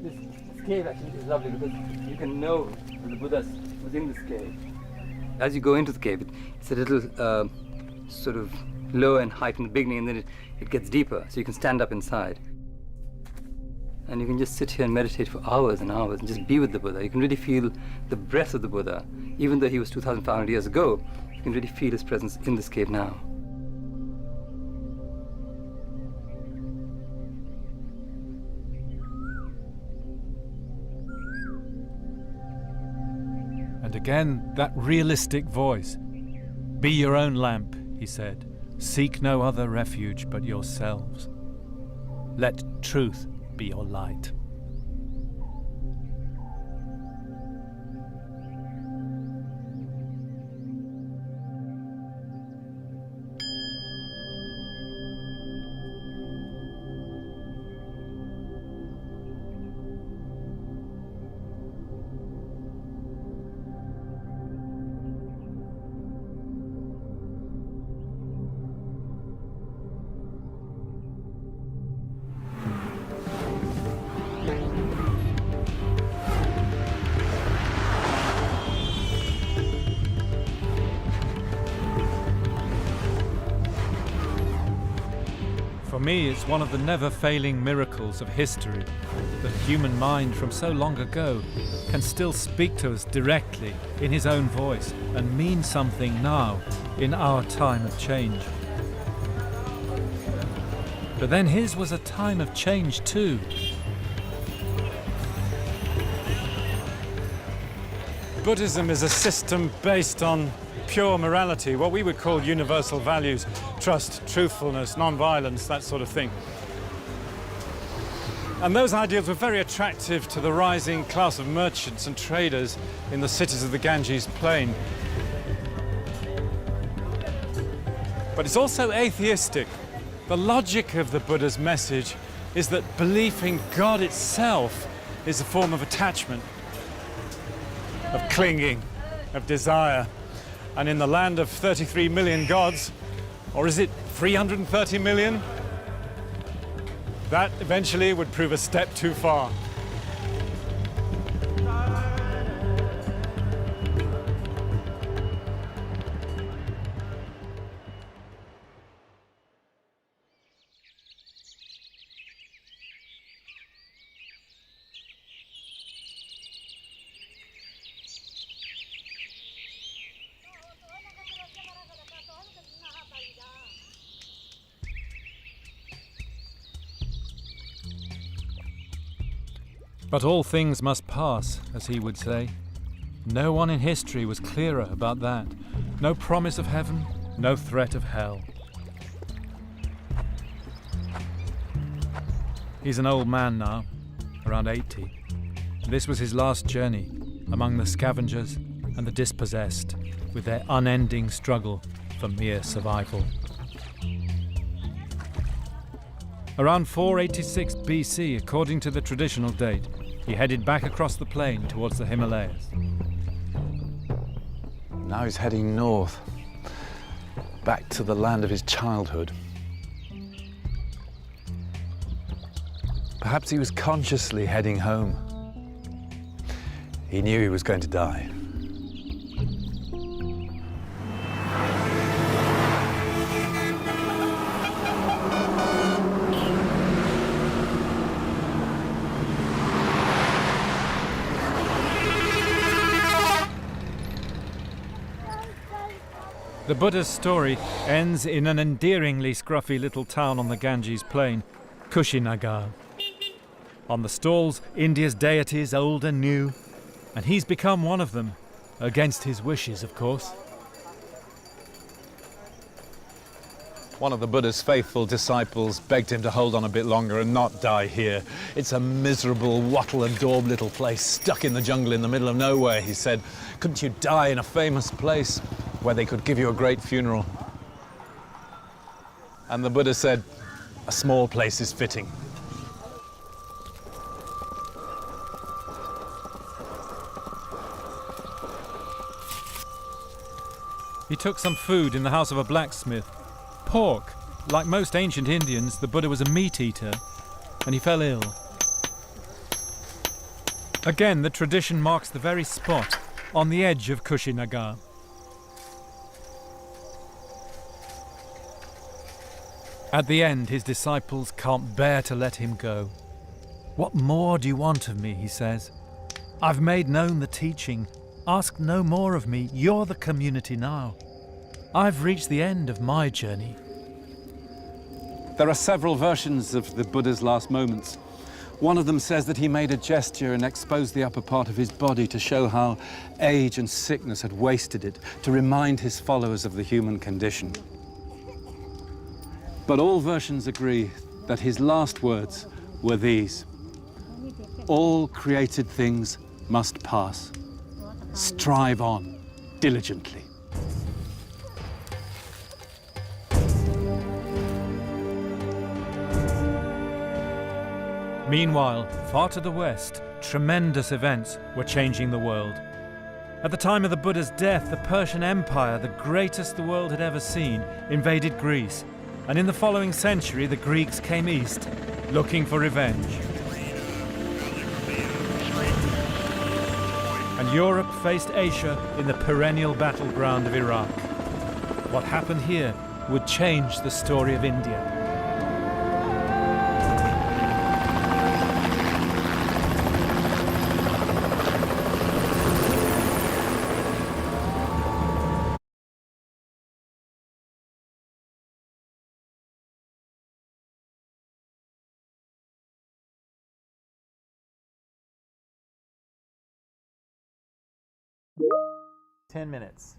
[SPEAKER 10] This cave actually is lovely because you can know that the Buddha was in this cave. As you go into the cave, it's a little sort of low in height in the beginning, and then it gets deeper, so you can stand up inside. And you can just sit here and meditate for hours and hours and just be with the Buddha. You can really feel the breath of the Buddha. Even though he was 2,500 years ago, you can really feel his presence in this cave now.
[SPEAKER 4] And again, that realistic voice. Be your own lamp, he said. Seek no other refuge but yourselves. Let truth be your light. For me, it's one of the never-failing miracles of history. The human mind from so long ago can still speak to us directly in his own voice and mean something now in our time of change. But then his was a time of change too.
[SPEAKER 5] Buddhism is a system based on pure morality, what we would call universal values, trust, truthfulness, non-violence, that sort of thing. And those ideals were very attractive to the rising class of merchants and traders in the cities of the Ganges plain. But it's also atheistic. The logic of the Buddha's message is that belief in God itself is a form of attachment, of clinging, of desire. And in the land of 33 million gods, or is it 330 million? That eventually would prove a step too far.
[SPEAKER 4] But all things must pass, as he would say. No one in history was clearer about that. No promise of heaven, no threat of hell. He's an old man now, around 80. This was his last journey among the scavengers and the dispossessed, with their unending struggle for mere survival. Around 486 BC, according to the traditional date, he headed back across the plain towards the Himalayas.
[SPEAKER 5] Now he's heading north, back to the land of his childhood. Perhaps he was consciously heading home. He knew he was going to die.
[SPEAKER 4] The Buddha's story ends in an endearingly scruffy little town on the Ganges plain, Kushinagar. On the stalls, India's deities, old and new, and he's become one of them, against his wishes, of course.
[SPEAKER 5] One of the Buddha's faithful disciples begged him to hold on a bit longer and not die here. It's a miserable, wattle and daub little place stuck in the jungle in the middle of nowhere, he said. Couldn't you die in a famous place where they could give you a great funeral? And the Buddha said, a small place is fitting.
[SPEAKER 4] He took some food in the house of a blacksmith. Pork. Like most ancient Indians, the Buddha was a meat eater, and he fell ill. Again, the tradition marks the very spot, on the edge of Kushinagar. At the end, his disciples can't bear to let him go. "What more do you want of me?" he says. "I've made known the teaching. Ask no more of me. You're the community now. I've reached the end of my journey."
[SPEAKER 5] There are several versions of the Buddha's last moments. One of them says that he made a gesture and exposed the upper part of his body to show how age and sickness had wasted it, to remind his followers of the human condition. But all versions agree that his last words were these: all created things must pass. Strive on diligently.
[SPEAKER 4] Meanwhile, far to the west, tremendous events were changing the world. At the time of the Buddha's death, the Persian Empire, the greatest the world had ever seen, invaded Greece. And in the following century, the Greeks came east, looking for revenge. And Europe faced Asia in the perennial battleground of Iraq. What happened here would change the story of India.
[SPEAKER 1] Ten minutes.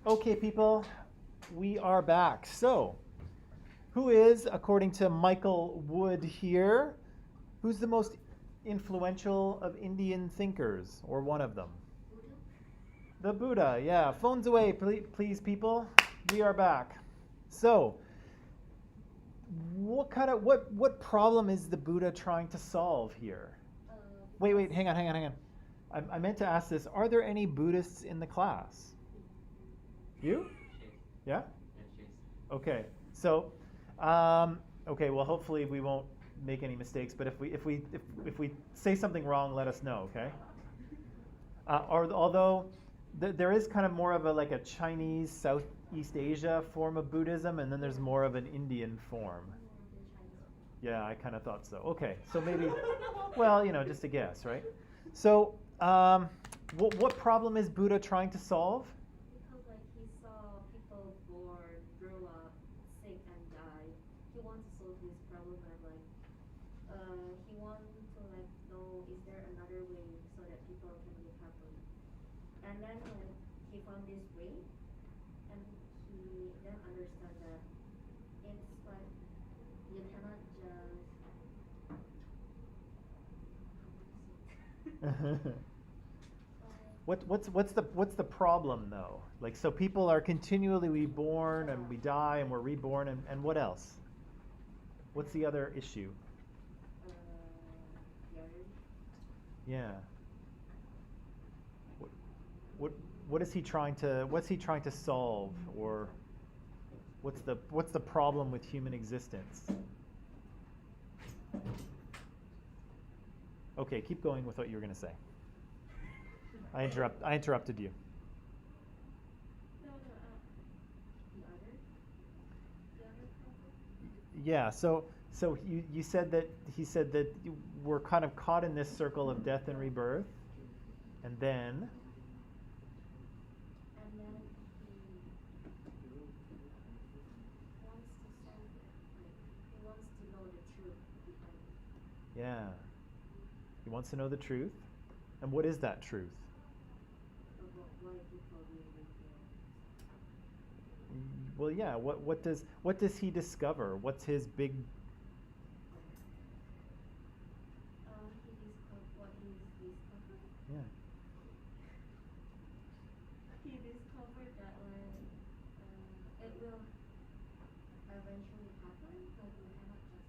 [SPEAKER 1] Okay, people, we are back. So, who is, according to Michael Wood here, who's the most influential of Indian thinkers, or one of them? The Buddha, yeah. Phones away, please, people. We are back. So, what problem is the Buddha trying to solve here? Wait, hang on. I meant to ask this. Are there any Buddhists in the class? You? Yeah? Okay. So, okay. Well, hopefully we won't make any mistakes. But if we say something wrong, let us know. Okay. Although there is kind of more of a Chinese Southeast Asia form of Buddhism, and then there's more of an Indian form. Yeah, I kind of thought so. Okay, so maybe, well, just a guess, right? So, what problem is Buddha trying to solve?
[SPEAKER 2] Because he saw people born, grow up, sick and die. He wants to solve this problem and he wants to know, is there another way so that people can live happily? And then he found this way, and he then understood that it's you cannot just
[SPEAKER 1] What's the problem though? So people are continually reborn and we die and we're reborn and what else? What's the other issue? Yeah. What's he trying to solve, or what's the problem with human existence? Okay, keep going with what you were going to say. I interrupted you. Yeah, so you said that he said that we're kind of caught in this circle of death and rebirth, and then
[SPEAKER 2] he wants to solve it. He wants to know the truth behind it.
[SPEAKER 1] yeah, he wants to know the truth. And what is that truth? Well, yeah. What does he discover? What's his big? Yeah.
[SPEAKER 2] He discovered that it will eventually happen, but we cannot just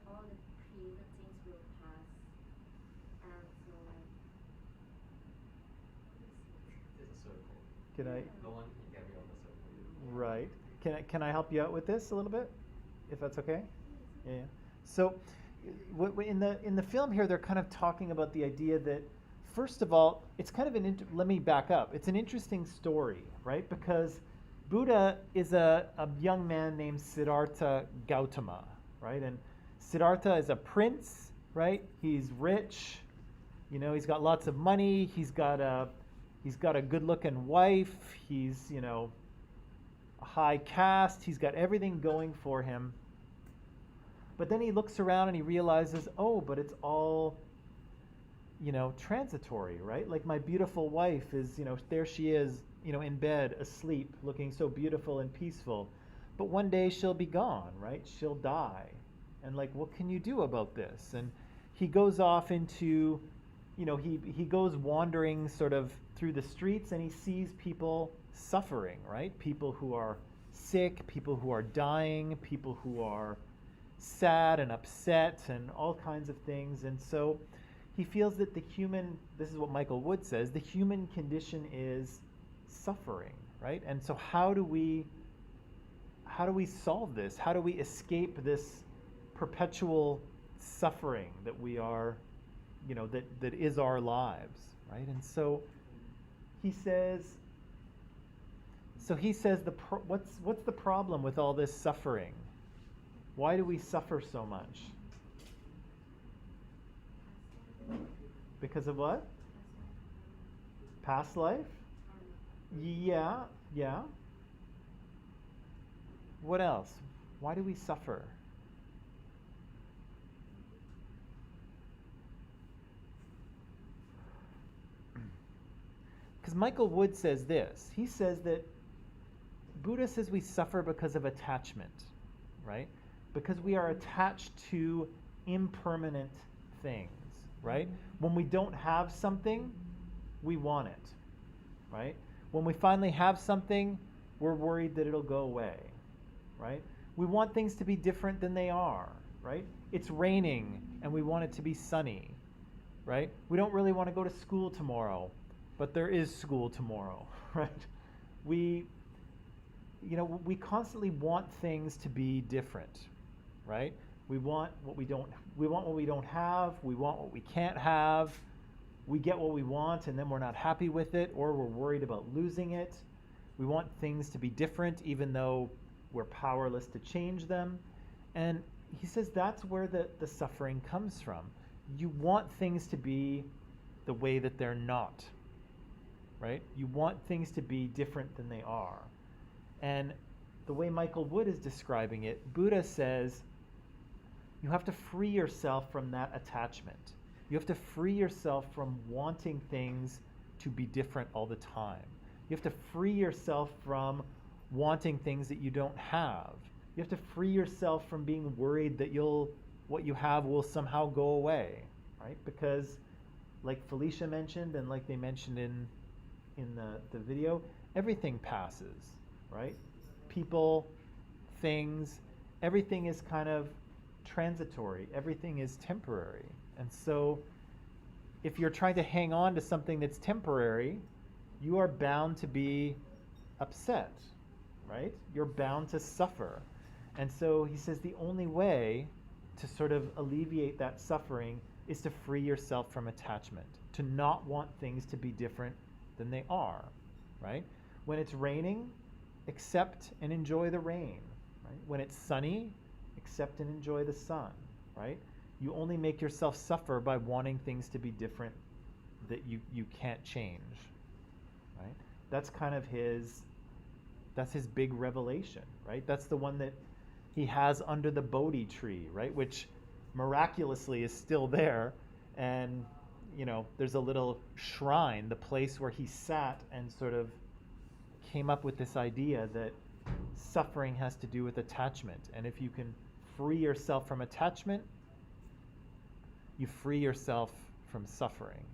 [SPEAKER 2] all the created things will pass, and so
[SPEAKER 10] It's a circle.
[SPEAKER 1] Can I?
[SPEAKER 10] No one can carry on the circle.
[SPEAKER 1] Right. Can I help you out with this a little bit, if that's okay? Yeah. So, in the film here, they're kind of talking about the idea that, first of all, it's kind of let me back up. It's an interesting story, right? Because Buddha is a young man named Siddhartha Gautama, right? And Siddhartha is a prince, right? He's rich, he's got lots of money. He's got a good-looking wife. He's a high caste. He's got everything going for him. But then he looks around and he realizes, oh, but it's all, transitory, right? Like my beautiful wife is, there she is, in bed, asleep, looking so beautiful and peaceful. But one day she'll be gone, right? She'll die. And what can you do about this? And he goes off into, he goes wandering sort of through the streets and he sees people suffering, right? People who are sick, people who are dying, people who are sad and upset and all kinds of things. And so he feels that this is what Michael Wood says, the human condition is suffering, right? And so how do we solve this? How do we escape this perpetual suffering that we are, that is our lives, right? And so he says what's the problem with all this suffering? Why do we suffer so much? Because of what? Past life? Yeah. What else? Why do we suffer? because Michael Wood says this. He says that Buddha says we suffer because of attachment, right? Because we are attached to impermanent things, right? When we don't have something, we want it, right? When we finally have something, we're worried that it'll go away, right? We want things to be different than they are, right? It's raining and we want it to be sunny, right? We don't really want to go to school tomorrow, but there is school tomorrow, right? We constantly want things to be different, right? We want what we don't have, we want what we can't have. We get what we want and then we're not happy with it, or we're worried about losing it. We want things to be different even though we're powerless to change them. And he says that's where the suffering comes from. You want things to be the way that they're not, right? You want things to be different than they are. And the way Michael Wood is describing it, Buddha says you have to free yourself from that attachment. You have to free yourself from wanting things to be different all the time. You have to free yourself from wanting things that you don't have. You have to free yourself from being worried that what you have will somehow go away, right? Because like Felicia mentioned and like they mentioned in the video, everything passes, right? People, things, everything is kind of transitory. Everything is temporary. And so if you're trying to hang on to something that's temporary, you are bound to be upset, right? You're bound to suffer. And so he says the only way to sort of alleviate that suffering is to free yourself from attachment, to not want things to be different than they are, right? When it's raining, accept and enjoy the rain, right? When it's sunny, accept and enjoy the sun, right? You only make yourself suffer by wanting things to be different that you can't change, right? That's kind of his big revelation, right? That's the one that he has under the Bodhi tree, right? Which miraculously is still there. And, there's a little shrine, the place where he sat and sort of came up with this idea that suffering has to do with attachment. And if you can free yourself from attachment, you free yourself from suffering,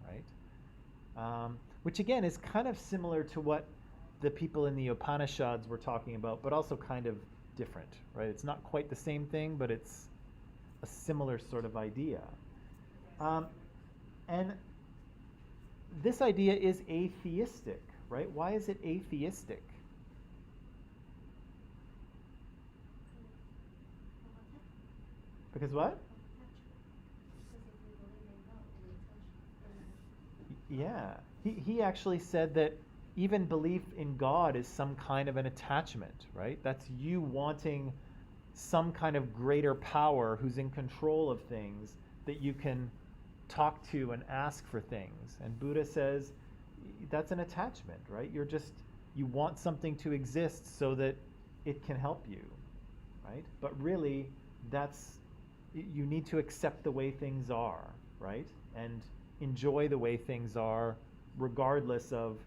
[SPEAKER 1] right? Which again is kind of similar to what the people in the Upanishads were talking about, but also kind of different, right? It's not quite the same thing, but it's a similar sort of idea. And this idea is atheistic, right? Why is it atheistic? Because what? Yeah, he actually said that even belief in God is some kind of an attachment, right? That's you wanting some kind of greater power who's in control of things that you can talk to and ask for things. And Buddha says that's an attachment, right? You want something to exist so that it can help you, right? But really, you need to accept the way things are, right? And enjoy the way things are regardless of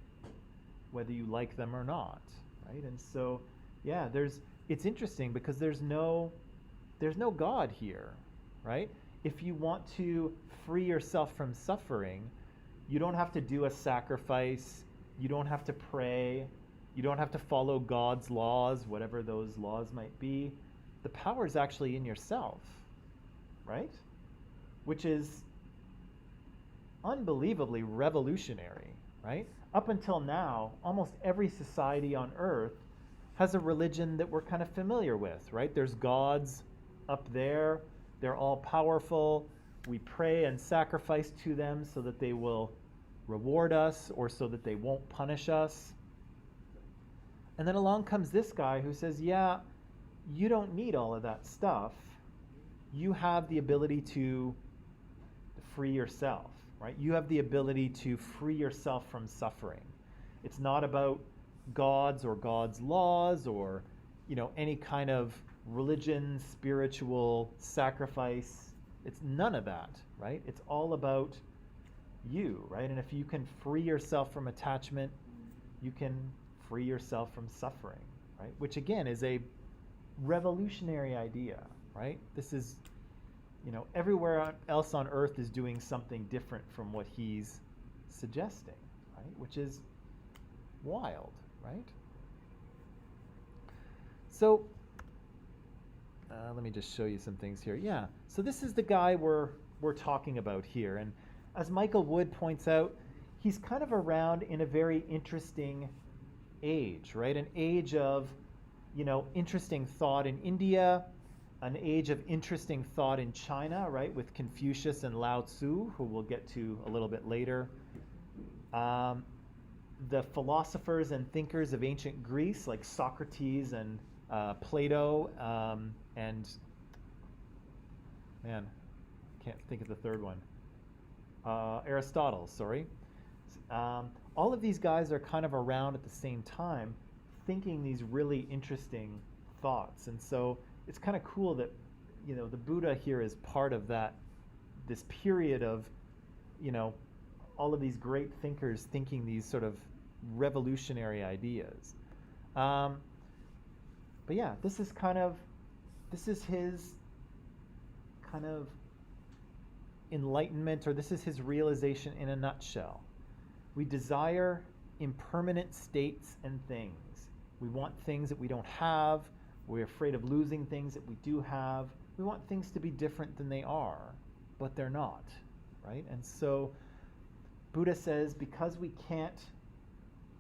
[SPEAKER 1] whether you like them or not, right? And so, yeah, it's interesting because there's no God here, right? If you want to free yourself from suffering, you don't have to do a sacrifice, you don't have to pray, you don't have to follow God's laws, whatever those laws might be. The power is actually in yourself, right? Which is unbelievably revolutionary, right? Up until now, almost every society on earth has a religion that we're kind of familiar with, right? There's gods up there, they're all powerful, we pray and sacrifice to them so that they will reward us or so that they won't punish us. And then along comes this guy who says, yeah, you don't need all of that stuff. You have the ability to free yourself, right? You have the ability to free yourself from suffering. It's not about gods or God's laws or, any kind of religion, spiritual sacrifice. It's none of that, right? It's all about you, right? And if you can free yourself from attachment, you can free yourself from suffering, right? Which again is a revolutionary idea, right? This is, everywhere else on earth is doing something different from what he's suggesting, right? Which is wild, right? So let me just show you some things here. Yeah, so this is the guy we're talking about here, and as Michael Wood points out, he's kind of around in a very interesting age, right? An age of, interesting thought in India, an age of interesting thought in China, right, with Confucius and Laozi, who we'll get to a little bit later. The philosophers and thinkers of ancient Greece, like Socrates and Plato, and man, can't think of the third one. Aristotle, sorry. All of these guys are kind of around at the same time, thinking these really interesting thoughts, and so it's kind of cool that the Buddha here is part of this period of all of these great thinkers thinking these sort of revolutionary ideas. But yeah, this is his kind of enlightenment, or this is his realization in a nutshell. We desire impermanent states and things. We want things that we don't have. We're afraid of losing things that we do have. We want things to be different than they are, but they're not, right? And so Buddha says, because we can't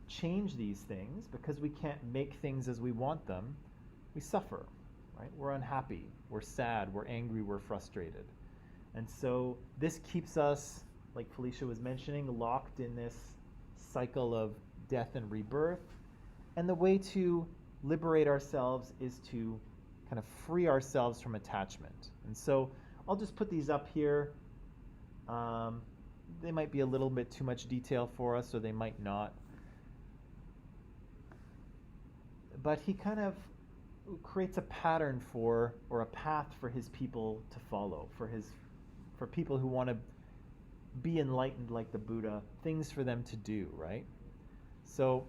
[SPEAKER 1] change these things, because we can't make things as we want them, we suffer, right? We're unhappy, we're sad, we're angry, we're frustrated. And so this keeps us, like Felicia was mentioning, locked in this cycle of death and rebirth. And the way to liberate ourselves is to kind of free ourselves from attachment. And so I'll just put these up here. They might be a little bit too much detail for us, or they might not. But he kind of creates a pattern or a path for his people to follow, for people who want to be enlightened like the Buddha, things for them to do, right? So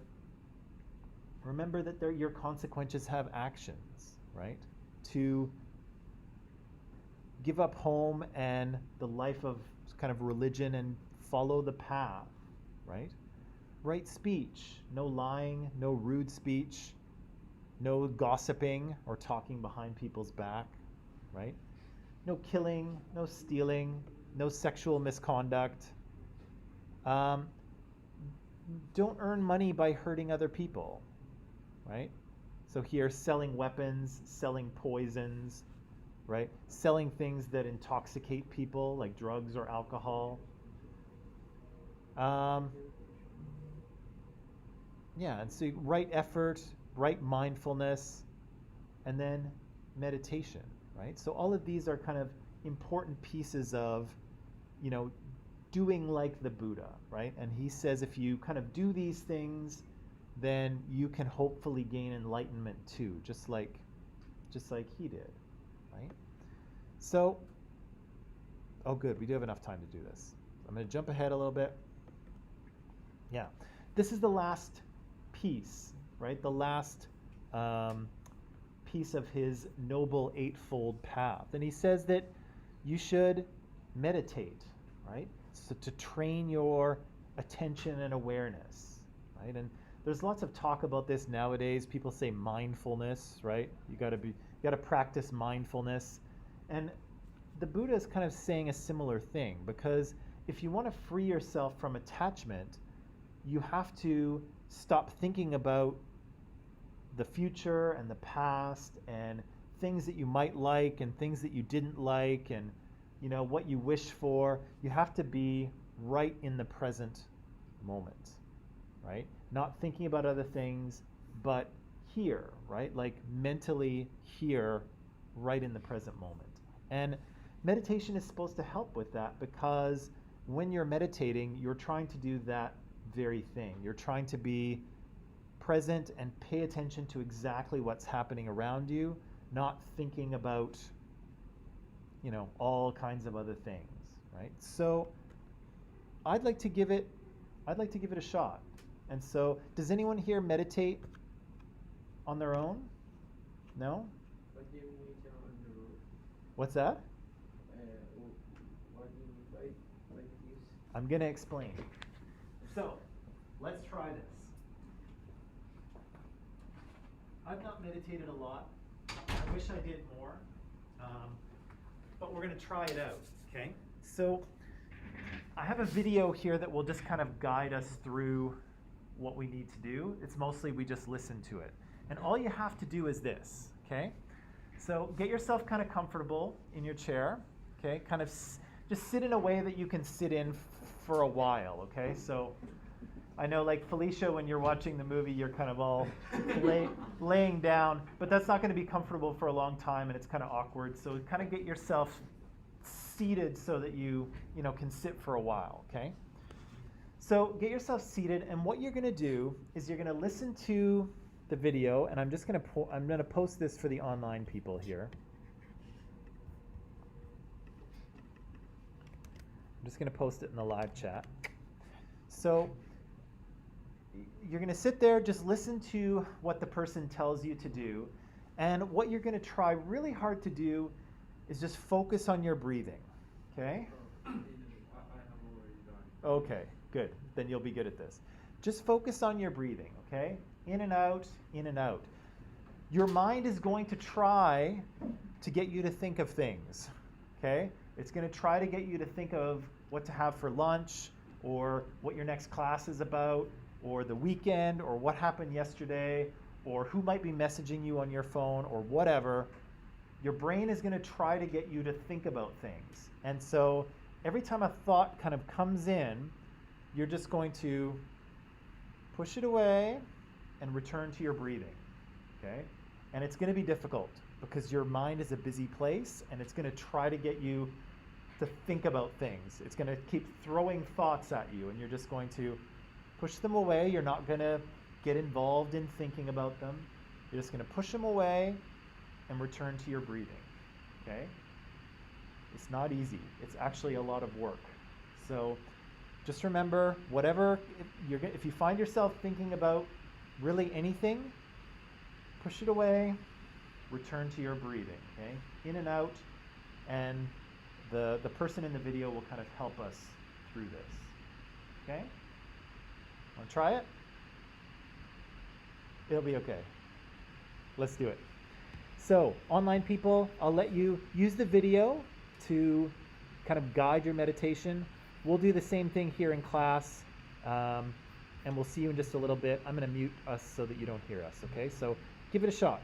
[SPEAKER 1] remember that your consequences have actions, right? To give up home and the life of kind of religion and follow the path, right? Right speech, no lying, no rude speech, no gossiping or talking behind people's back, right? No killing, no stealing, no sexual misconduct. Don't earn money by hurting other people, right? So here, selling weapons, selling poisons, right? Selling things that intoxicate people, like drugs or alcohol. Yeah, and so right effort, right mindfulness, and then meditation, right? So all of these are kind of important pieces of, doing like the Buddha, right? And he says if you kind of do these things, then you can hopefully gain enlightenment too, just like he did, right? So, oh good, we do have enough time to do this. I'm going to jump ahead a little bit. Yeah, this is the last piece, right? The last piece of his Noble Eightfold Path. And he says that you should meditate, right? So to train your attention and awareness, right? And there's lots of talk about this nowadays. People say mindfulness, right? You got to practice mindfulness. And the Buddha is kind of saying a similar thing, because if you want to free yourself from attachment, you have to stop thinking about the future and the past and things that you might like and things that you didn't like and what you wish for. You have to be right in the present moment, right? Not thinking about other things, but here, right? Like mentally here, right in the present moment. And meditation is supposed to help with that, because when you're meditating, you're trying to do that very thing. You're trying to be present and pay attention to exactly what's happening around you, not thinking about, all kinds of other things, right? So I'd like to give it a shot. And so, does anyone here meditate on their own? No?
[SPEAKER 3] What do you mean on the road?
[SPEAKER 1] What's that?
[SPEAKER 3] What do you mean by like this?
[SPEAKER 1] I'm going to explain. So, let's try this. I've not meditated a lot. I wish I did more. But we're going to try it out, okay? So, I have a video here that will just kind of guide us through what we need to do. It's mostly we just listen to it. And all you have to do is this, okay? So get yourself kind of comfortable in your chair, okay? Kind of just sit in a way that you can sit in for a while, okay? So I know like Felicia, when you're watching the movie, you're kind of all laying down, but that's not going to be comfortable for a long time and it's kind of awkward. So kind of get yourself seated so that you can sit for a while, okay? So get yourself seated, and what you're going to do is you're going to listen to the video, and I'm going to post this for the online people here. I'm just going to post it in the live chat. So you're going to sit there, just listen to what the person tells you to do, and what you're going to try really hard to do is just focus on your breathing, okay? Okay, good. Then you'll be good at this. Just focus on your breathing, okay? In and out, in and out. Your mind is going to try to get you to think of things, okay? It's going to try to get you to think of what to have for lunch, or what your next class is about, or the weekend, or what happened yesterday, or who might be messaging you on your phone, or whatever. Your brain is going to try to get you to think about things. And so every time a thought kind of comes in, you're just going to push it away and return to your breathing, okay? And it's going to be difficult because your mind is a busy place and it's going to try to get you to think about things. It's going to keep throwing thoughts at you and you're just going to push them away. You're not going to get involved in thinking about them. You're just going to push them away and return to your breathing, okay? It's not easy. It's actually a lot of work. So just remember, if you find yourself thinking about really anything, push it away, return to your breathing, okay? In and out, and the person in the video will kind of help us through this, okay? Want to try it? It'll be okay. Let's do it. So, online people, I'll let you use the video to kind of guide your meditation. We'll do the same thing here in class, and we'll see you in just a little bit. I'm going to mute us so that you don't hear us, okay? So give it a shot.